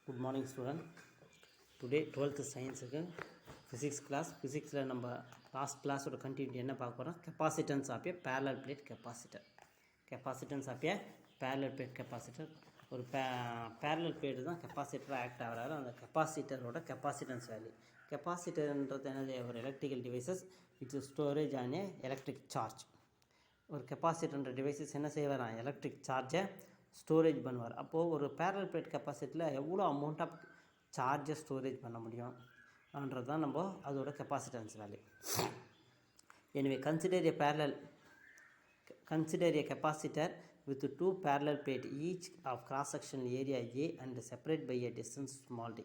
Good morning student. Today 12th science physics class. Physics நம்ம last class ஓட continuity என்ன பார்க்க போறோம்? Capacitance of a parallel plate capacitor. Capacitance of a parallel plate capacitor. ஒரு parallel plate தான் கெப்பாசிட்டராக act ஆகிறாரு. அந்த கெப்பாசிட்டரோட கெப்பாசிட்டன்ஸ் வேல்யூ. கெப்பாசிட்டர்ன்றது என்னது? ஒரு electrical devices it's storage on a electric charge. ஒரு கெப்பாசிட்டர்ன்ற டிவைசஸ் என்ன செய்வாராம்? எலக்ட்ரிக் சார்ஜை ஸ்டோரேஜ் பண்ணுவார். அப்போது ஒரு பேரலல் பிளேட் கெப்பாசிட்டியில் எவ்வளோ அமௌண்ட் ஆஃப் சார்ஜை ஸ்டோரேஜ் பண்ண முடியும்ன்றது தான் நம்ம அதோட கெப்பாசிட்டன்ஸ் வேல்யூ. எனவே consider a capacitor with two parallel plate each of cross sectional area A and separate by a distance small d.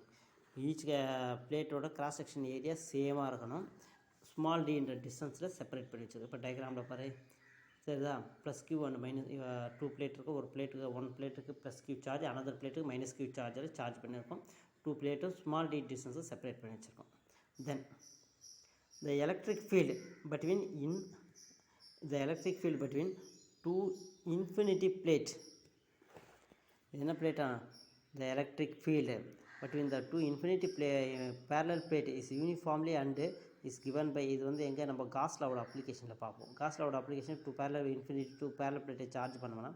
Each பிளேட்டோட கிராஸ் செக்ஷன் ஏரியா சேமாக இருக்கணும். ஸ்மால் டின்ற டிஸ்டன்ஸில் செப்பரேட் பண்ணி வச்சுருக்கு. இப்போ டயக்ராமில் பாரு, சரிதா? Plus Q and minus two plate இருக்குது. ஒரு பிளேட்டுக்கு ஒன் பிளேட்டுக்கு ப்ளஸ் கியூ சார்ஜ், அனதர் பிளேட்டுக்கு மைனஸ் கியூ சார்ஜர் சார்ஜ் பண்ணியிருக்கோம். டூ பிளேட்டும் ஸ்மால் டி டிஸ்டன்ஸை செப்பரேட் பண்ணி வச்சுருக்கோம். தென் the electric field between two infinity plate. என்ன pleated? the electric field between the two infinity parallel plate is uniformly and is given by, இது வந்து எங்கே நம்ம காஸ் லாவோட அப்ளிகேஷனில் பார்ப்போம். காஸ் லாவோட அப்ளிகேஷன் டூ பேரலல் பிளேட்டை சார்ஜ் பண்ணோம்னா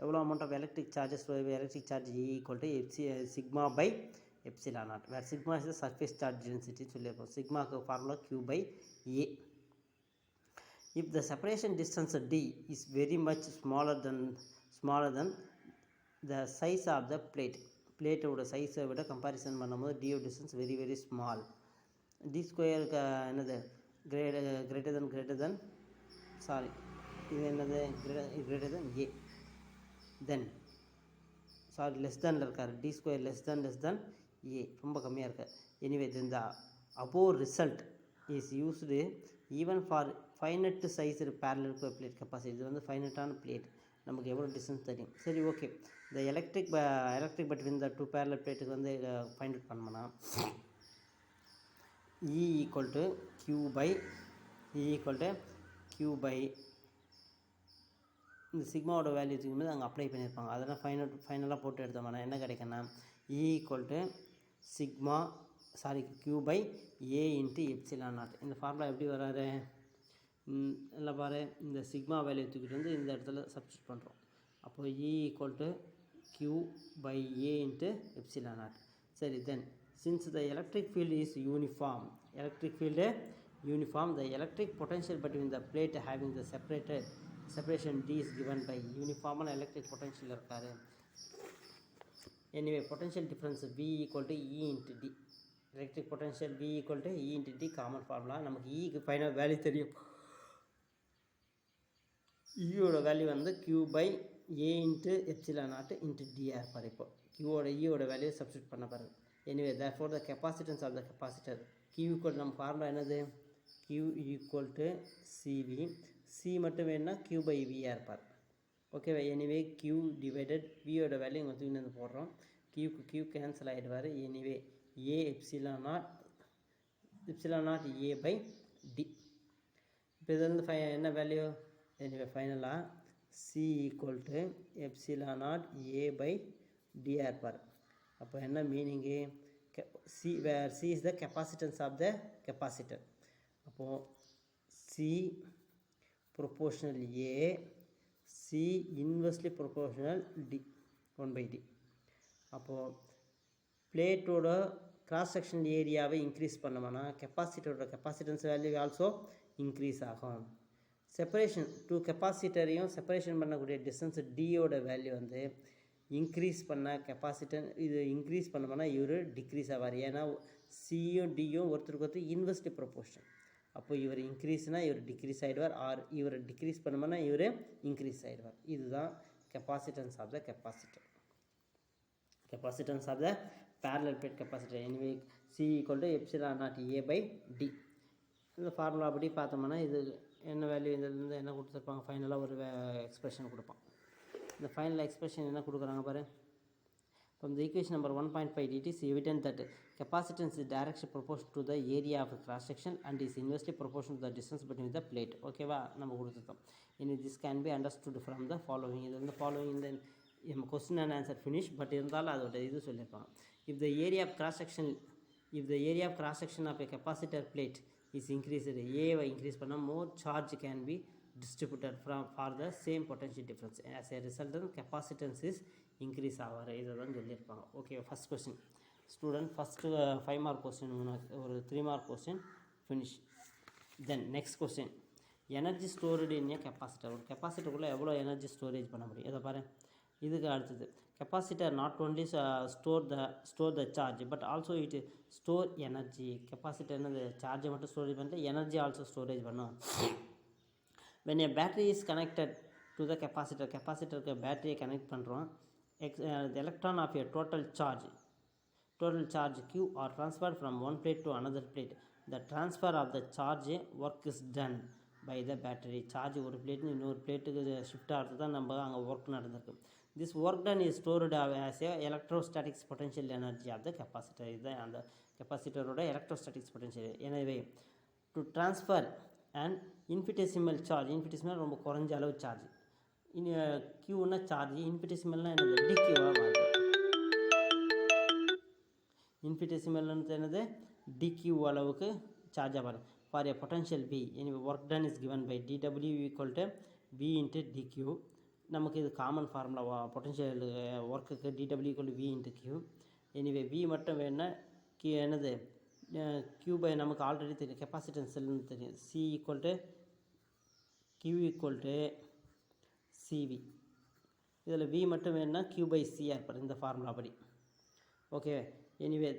எவ்வளோ amount of electric charges equal to sigma by epsilon naught. வேறு சிக்மா இஸ் சர்ஃபேஸ் சார்ஜ் டென்சிட்டி சொல்லியிருப்போம். சிக்மாக்கு formula Q by A. If the separation distance d is very much smaller than the size of the plate, பிளேட்டோட சைஸை விட comparison பண்ணும்போது டியோ distance very very small. D ஸ்கொயருக்கு என்னது? கிரேட்டர் தென் இது என்னது? கிரேட்டர் தென் ஏ. தென் லெஸ் தேனில் இருக்கார். டி ஸ்கொயர் லெஸ் தேன் ஏ, ரொம்ப கம்மியாக இருக்கார். Anyway then the above result is used even for finite sized parallel plate capacity. இது வந்து ஃபைனட்டான பிளேட், நமக்கு எவ்வளோ டிஸ்டன்ஸ் தெரியும். சரி, ஓகே. இந்த electric between the two parallel பிளேட்டுக்கு வந்து ஃபைண்ட் அவுட் பண்ணோம்னா E equal to Q by இந்த சிக்மாவோட வேல்யூ தூக்கும்போது அங்கே அப்ளை பண்ணியிருப்பாங்க. அதெல்லாம் ஃபைனலாக போட்டு எடுத்தோம்னா என்ன கிடைக்குன்னா E equal to Q by A into epsilon naught. இந்த ஃபார்முலா எப்படி வராது? இல்லை பாரு, இந்த சிக்மா வேல்யூ தூக்கிட்டு வந்து இந்த இடத்துல சப்ஸ்டியூட் பண்ணுறோம். அப்போது E equal to Q by A into epsilon naught. சரி, தென் since the electric field is uniform, the electric potential between the plate having the separation D is given by uniform electric potential இருக்காரு. anyway potential difference V equal to E into D. electric potential V equal to E into D common formula. நமக்கு ஈக்கு final value தெரியும். ஈயோட value வந்து Q by A into epsilon naught into DR பாரு. இப்போ ஈயோட value substitute பண்ண பாருங்க. anyway therefore the capacitance of the capacitor Q equal நம்ம formula என்னது? Q equal to CV. C மட்டும் வேணும்னா Q by VR பாரு. ஓகேவா? எனிவே Q டிவைடட் வியோட வேல்யூ இங்கே தூக்கி வந்து போடுறோம். Qக்கு Q கேன்சல் ஆகிடுவார். Anyway A epsilon naught A by D. இப்போ இது வந்து என்ன வேல்யூ? எனிவே ஃபைனலாக C equal to epsilon naught A by DR பாரு. அப்போ என்ன meaning? C is the capacitance of the capacitor. அப்போது C proportional A, C inversely proportional D, 1 by D. அப்போது பிளேட்டோட கிராஸ் செக்ஷன் ஏரியாவை இன்க்ரீஸ் பண்ணோம்னா கெப்பாசிட்டரோட கெப்பாசிட்டன்ஸ் வேல்யூ ஆல்சோ இன்க்ரீஸ் ஆகும். Separation two கெப்பாசிட்டரையும் separation பண்ணக்கூடிய distance டியோட value வந்து இன்க்ரீஸ் பண்ண கெப்பாசிட்டர் இது increase பண்ணோம்னா இவர் டிக்ரீஸ் ஆவார். ஏன்னா சியும் டியும் ஒருத்தருக்கு இன்வெர்ஸ்லி ப்ரொபோர்ஷன். அப்போ இவர் இன்க்ரீஸ்னால் இவர் டிக்ரீஸ் ஆகிடுவார், ஆர் இவர் டிக்ரீஸ் பண்ணோம்னா இவர் இன்க்ரீஸ் ஆகிடுவார். இதுதான் capacitance of the capacitor. parallel plate capacitor. anyway C equal to epsilon naught A by D. இந்த ஃபார்முலா அப்படி பார்த்தோம்னா இது என்ன வேல்யூ? இதிலிருந்து என்ன கொடுத்துருப்பாங்க? ஃபைனலாக ஒரு எக்ஸ்பிரஷன் கொடுப்பான். இந்த ஃபைனல் எக்ஸ்பிரஷன் என்ன கொடுக்குறாங்க பாரு. From the equation number 1.5 it is evident that capacitance is directly proportional to the area of cross section and is inversely proportional to the distance between the plate. ஓகேவா? நம்ம கொடுத்துட்டோம். this can be understood from the following. இது வந்து following இந்த நம்ம question and answer finish. But இருந்தாலும் அதோட இது சொல்லியிருப்பாங்க. If the area of cross section of a capacitor plate is increased, ஏவை இன்க்ரீஸ் பண்ணால் more charge can be distributed for the same potential difference. As a result, capacitance is increase ஆவார். இதை தான் சொல்லியிருப்பாங்க. Okay, first question student first 5 mark question, ஒரு 3 mark question finish. Then next question, energy stored இன் ஏ capacitor. ஒரு கெப்பாசிட்டருக்குள்ளே எவ்வளோ energy storage பண்ண முடியும்? இதை பாரு. இதுக்கு அடுத்தது, capacitor not only store the charge but also it store energy. Capacitor என்னது, சார்ஜை மட்டும் ஸ்டோரேஜ் பண்ணிட்டு எனர்ஜி ஆல்சோ ஸ்டோரேஜ் பண்ணும். when a battery is connected to the capacitor, கெப்பாசிட்டருக்கு பேட்டரியை கனெக்ட் பண்ணுறோம். The electron of a total charge q are transferred from one plate to another plate. The transfer of the charge work is done by the battery. Charge ஒரு பிளேட்னு இன்னொரு பிளேட்டுக்கு shift ஆகிறது தான் நம்ம அங்கே work நடந்திருக்கு. This work done is stored as a electrostatics potential energy of the capacitor. இதுதான் அந்த கெப்பாசிட்டரோட எலக்ட்ரோஸ்டாட்டிக்ஸ் பொட்டன்ஷியல். எனவே to transfer and infinitesimal charge, infinitesimal ரொம்ப குறைஞ்ச அளவு சார்ஜ், கியூன்னா சார்ஜ், இன்ஃபினிட்டெசிமல்னால் என்னது, டிக்யூவாக மாறுது. இன்ஃபினிட்டெசிமல்னு என்னது, டிக்யூ அளவுக்கு சார்ஜாக மாறுது. ஃபார் ஏ பொட்டன்ஷியல் V, எனவே work done is given by dW equal to V into dQ. நமக்கு இது காமன் ஃபார்முலா. பொட்டன்ஷியல் ஒர்க்குக்கு dW equal to V into Q. எனவே V மட்டும் வேணுன்னா என்னது, Q பை நமக்கு ஆல்ரெடி தெரியும், கெப்பாசிட்டன்ஸ் செல்லுன்னு தெரியும். C equal to Q equal to CV. இதில் V மட்டும் வேணுன்னா Q பை C இருப்பார் இந்த ஃபார்முலா படி. ஓகே, எனிவே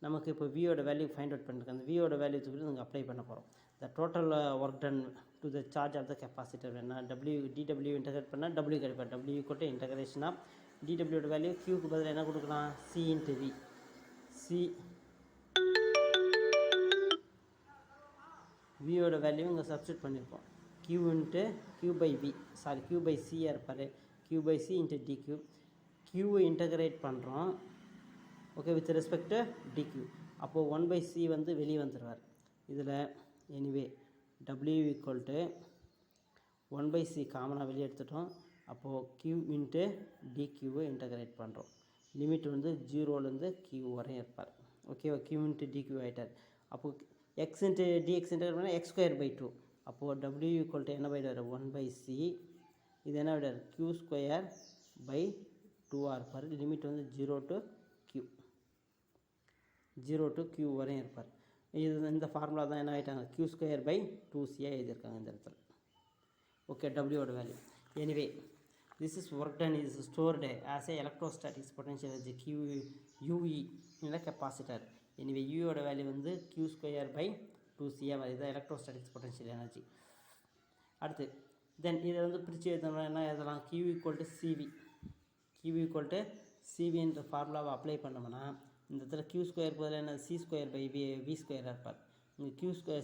நமக்கு இப்போ வியோட வேல்யூ ஃபைண்ட் அவுட் பண்ணிருக்கோம். அந்த வியோட வேல்யூ தூக்கிட்டு நாங்கள் அப்ளை பண்ண போகிறோம். The total work done to the charge of the capacitor வேணா dW இன்டகிரேட் பண்ணால் W கிடைப்பார். W equal to integration of dWயோட வேல்யூ Qக்கு பதில் என்ன கொடுக்கலாம், C இன்ட்டு V. வியோட வேல்யூ இங்கே சப்ஸ்டியூட் பண்ணியிருப்போம். Q பை C இருப்பார். Q by C into dQ. Qவை இன்டகிரேட் பண்ணுறோம். Okay, with respect to dQ. அப்போது 1/c வந்து வெளியே வந்துடுவார் இதில். Anyway W equal to 1/c காமனாக வெளியே எடுத்துட்டோம். அப்போது Q இன்ட்டு டிக்யூவை இன்டகிரேட் பண்ணுறோம். லிமிட் வந்து 0லேருந்து Q வரையும் இருப்பார். ஓகேவா, Q இன்ட்டு டிக்யூ ஆகிட்டார். அப்போது x இன்ட்டு dx இன்டகிரேட் பண்ணால் x²/2. அப்போது W ஈக்குவல் டு என்ன பைடார், 1/c. இது என்ன விடார், Q²/2 இருப்பார். லிமிட் வந்து 0 to Q வரையும் இருப்பார். இது இந்த ஃபார்முலா தான் என்ன ஆகிட்டாங்க, Q²/2c எழுதியிருக்காங்க இந்த இடத்துல. ஓகே, டபிள்யூவோட value. Anyway this is work done is stored as a electrostatics potential energy QE இல்லை கெப்பாசிட்டர். எனிவே யூயோட வேல்யூ வந்து Q²/2c இதுதான் எலக்ட்ரோஸ்டாட்டிக்ஸ் பொட்டன்ஷியல் எனர்ஜி. அடுத்து தென் இதை வந்து பிரித்து எழுதணும். என்ன எழுதலாம், Q ஈக்குவல் டு CV என்ற ஃபார்முலாவை அப்ளை பண்ணோம்னா இந்த இடத்துல Q² பதில் என்ன, C²/V² இருப்பார். இங்கே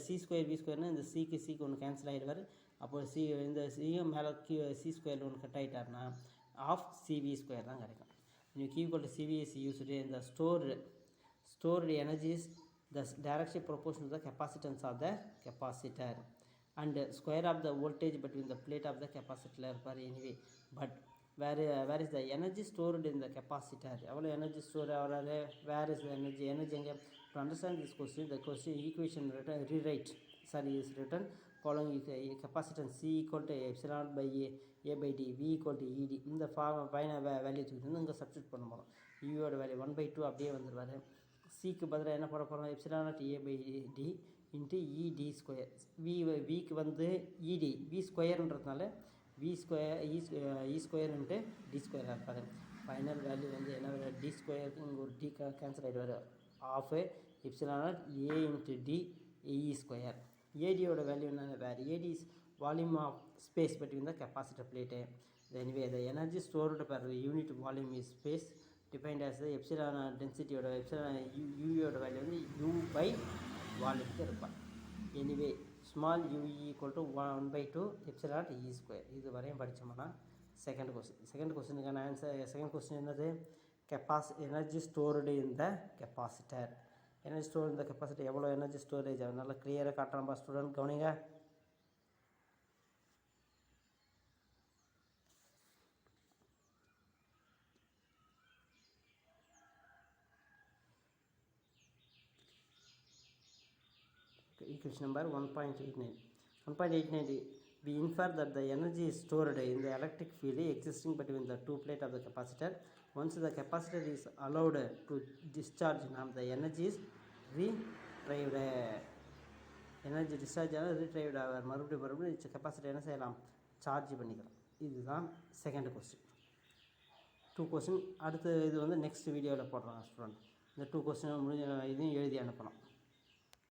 C²V²னா இந்த சிக்கு ஒன்று கேன்சல் ஆகிடுவார். அப்போது இந்த சியும் மேலே C² ஒன்று கட் ஆகிட்டார்னா ஆஃப் CV² தான் கிடைக்கும். Q equal to CV is used in the stored energy is the directly proportional to the capacitance of the capacitor and square of the voltage between the plate of the capacitor இருப்பார். Anyway but where is the energy stored in the capacitor? எவ்வளோ energy store ஆகிறாரு, where is the energy எங்கே? To understand this question, the question equation is written following capacitance C equal to epsilon by A by D, V equal to ED. இந்த value தூக்கிட்டு இங்கே substitute பண்ண போகிறோம். யூயோட value 1/2 அப்படியே வந்துடுவார். சிக்கு பதிலாக என்ன பண்ண போகிறோம், epsilon at A by D into ED². விக்கு வந்து ED V²ன்றதுனால E² இன்ட்டு D² இருப்பார். ஃபைனல் வேல்யூ வந்து என்ன, D² இங்கே ஒரு D கேன்சல் ஆகிடுவார். Of epsilon naught A into D E². ஏடியோட வேல்யூ என்னென்ன, வேறு AD is volume of space between the capacitor plate. Anyway, the energy stored per unit volume is space defined as the epsilon density ஓட epsilon Uயோட value வந்து U by வால்யூம்க்கு இருப்பார். Anyway small UE equal to 1/2 epsilon E². இது வரையும் படித்தோம்னா second கொஸ்டினுக்கான answer. Second question என்னது, energy stored இன் த capacitor. Energy store இந்த capacitor எவ்வளோ energy storage அதனால கிளியராக காட்டுறோம்பா ஸ்டூடெண்ட், கவனிங்க. equation number 1.89. 1.89, we infer that the energy is stored in the electric field existing between the two plates of the capacitor. Once the capacitor is allowed to discharge, the energy is retrieved. Energy discharge ஆனால் ரீட்ரைவ்ட் ஆகார் மறுபடியும் capacity என்ன செய்யலாம், charge பண்ணிக்கலாம். இதுதான் second question. 2 question அடுத்து இது வந்து next வீடியோவில் போடுறாங்க ஸ்டூடெண்ட். இந்த 2 கொஸ்டின் முடிஞ்ச இதையும் எழுதி அனுப்பலாம்.